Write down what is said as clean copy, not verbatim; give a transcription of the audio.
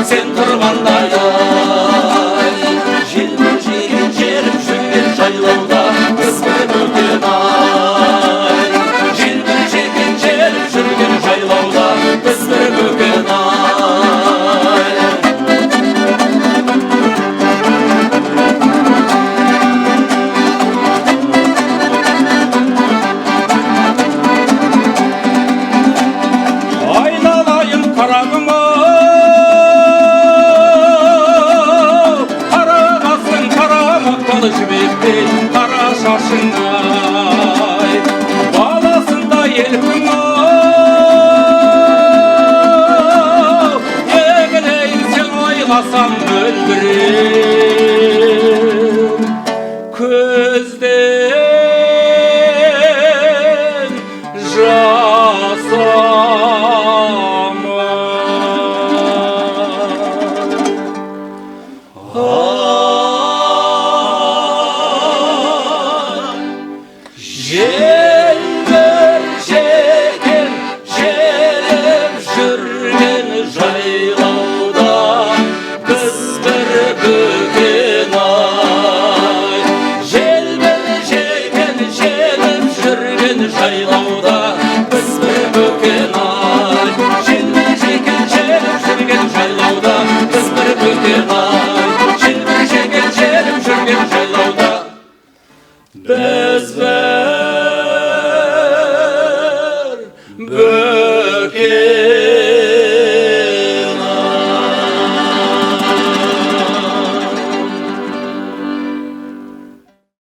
сен тұрғандай ай. Желбір жеген жерім жүрген жайлауда қыз бір бөкен ай. Желбір жеген жерім жүрген жайлауда қыз бір бөкен ай. Айналайын қарағым жібектей қара шашыңай, баласындай елпің-ау, егілейін сен ойласам мөлдіреп көзден жасамай. Желбір жеген желіп жүрген жайлауда біз бір бөкен ай. Желбір жеген желіп жүрген жайлауда біз бір бөкен ай. Желбір жеген желіп жүрген жайлауда біз бір бөкен ай. Желбір жеген желіп жүрген жайлауда біз бір